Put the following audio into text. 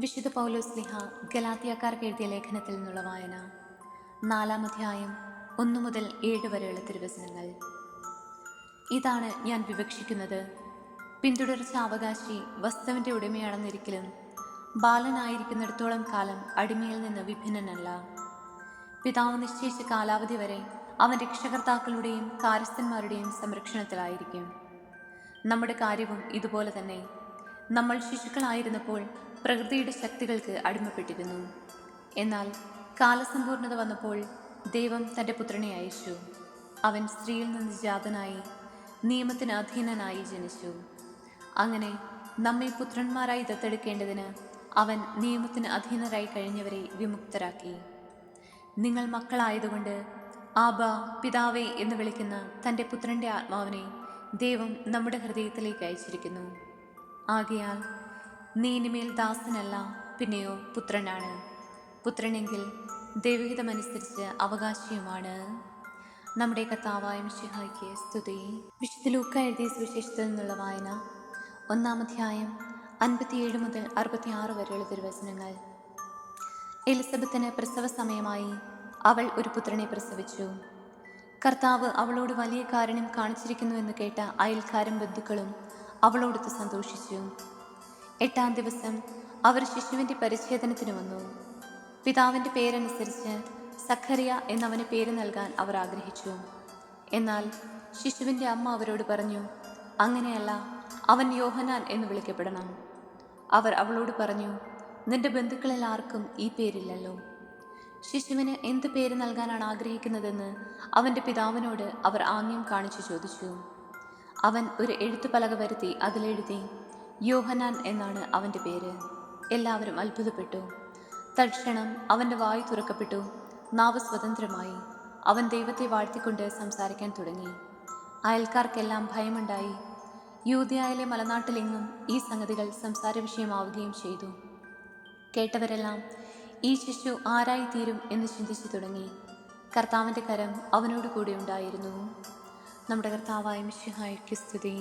വിശുദ്ധ പൗലോസ്ലീഹ ഗലാത്യക്കാർക്ക് എഴുതിയ ലേഖനത്തിൽ നിന്നുള്ള വായന. 4-ാം അധ്യായം 1 മുതൽ 7 വരെയുള്ള തിരുവചനങ്ങൾ. ഇതാണ് ഞാൻ വിവക്ഷിക്കുന്നത്: പിന്തുടർച്ച അവകാശി വസ്തുവിൻ്റെ ഉടമയാണെന്നിരിക്കലും ബാലനായിരിക്കുന്നിടത്തോളം കാലം അടിമയിൽ നിന്ന് വിഭിന്നനല്ല. പിതാവ് നിശ്ചയിച്ച കാലാവധി വരെ അവൻ രക്ഷകർത്താക്കളുടെയും കാര്യസ്ഥന്മാരുടെയും സംരക്ഷണത്തിലായിരിക്കും. നമ്മുടെ കാര്യവും ഇതുപോലെ തന്നെ. നമ്മൾ ശിശുക്കളായിരുന്നപ്പോൾ പ്രകൃതിയുടെ ശക്തികൾക്ക് അടിമപ്പെട്ടിരുന്നു. എന്നാൽ കാലസമ്പൂർണത വന്നപ്പോൾ ദൈവം തൻ്റെ പുത്രനെ അയച്ചു. അവൻ സ്ത്രീയിൽ നിന്ന് ജാതനായി നിയമത്തിന് അധീനനായി ജനിച്ചു. അങ്ങനെ നമ്മെ പുത്രന്മാരായി ദത്തെടുക്കേണ്ടതിന് അവൻ നിയമത്തിന് അധീനരായി കഴിഞ്ഞവരെ വിമുക്തരാക്കി. നിങ്ങൾ മക്കളായതുകൊണ്ട് ആബാ, പിതാവേ എന്ന് വിളിക്കുന്ന തൻ്റെ പുത്രൻ്റെ ആത്മാവിനെ ദൈവം നമ്മുടെ ഹൃദയത്തിലേക്ക് അയച്ചിരിക്കുന്നു. ആകയാൽ നീ ഇനിമേൽ ദാസനല്ല, പിന്നെയോ പുത്രനാണ്. പുത്രനെങ്കിൽ ദൈവഹിതമനുസരിച്ച് അവകാശിയുമാണ്. നമ്മുടെ കർത്താവായ മിശിഹായ്ക്ക് സ്തുതി. വിശുദ്ധ ലൂക്ക എഴുതിയ സുവിശേഷത്തിൽ നിന്നുള്ള വായന. 1-ാം അധ്യായം 57 മുതൽ 66 വരെയുള്ള തിരുവചനങ്ങൾ. എലിസബത്തിന് പ്രസവ സമയമായി. അവൾ ഒരു പുത്രനെ പ്രസവിച്ചു. കർത്താവ് അവളോട് വലിയ കാരുണ്യം കാണിച്ചിരിക്കുന്നുവെന്ന് കേട്ട അയൽക്കാരും ബന്ധുക്കളും അവളോടൊത്ത് സന്തോഷിച്ചു. 8-ാം ദിവസം അവർ ശിശുവിൻ്റെ പരിച്ഛേദനത്തിന് വന്നു. പിതാവിൻ്റെ പേരനുസരിച്ച് സഖറിയ എന്നവന് പേര് നൽകാൻ അവർ ആഗ്രഹിച്ചു. എന്നാൽ ശിശുവിൻ്റെ അമ്മ അവരോട് പറഞ്ഞു, അങ്ങനെയല്ല, അവൻ യോഹന്നാൻ എന്ന് വിളിക്കപ്പെടണം. അവർ അവളോട് പറഞ്ഞു, നിന്റെ ബന്ധുക്കളിൽ ആർക്കും ഈ പേരില്ലല്ലോ. ശിശുവിന് എന്ത് പേര് നൽകാനാണ് ആഗ്രഹിക്കുന്നതെന്ന് അവൻ്റെ പിതാവിനോട് അവർ ആംഗ്യം കാണിച്ചു ചോദിച്ചു. അവൻ ഒരു എഴുത്തുപലക വരുത്തി അതിലെഴുതി, യോഹന്നാൻ എന്നാണ് അവൻ്റെ പേര്. എല്ലാവരും അത്ഭുതപ്പെട്ടു. തൽക്ഷണം അവൻ്റെ വായ് തുറക്കപ്പെട്ടു, നാവ് സ്വതന്ത്രമായി. അവൻ ദൈവത്തെ വാഴ്ത്തിക്കൊണ്ട് സംസാരിക്കാൻ തുടങ്ങി. അയൽക്കാർക്കെല്ലാം ഭയമുണ്ടായി. യൂദയായിലെ മലനാട്ടിലെങ്ങും ഈ സംഗതികൾ സംസാര വിഷയമാവുകയും ചെയ്തു. കേട്ടവരെല്ലാം ഈ ശിശു ആരായിത്തീരും എന്ന് ചിന്തിച്ചു തുടങ്ങി. കർത്താവിൻ്റെ കരം അവനോട് കൂടെ ഉണ്ടായിരുന്നു. നമ്മുടെ കർത്താവായ മിശിഹായ്ക്ക് സ്തുതി.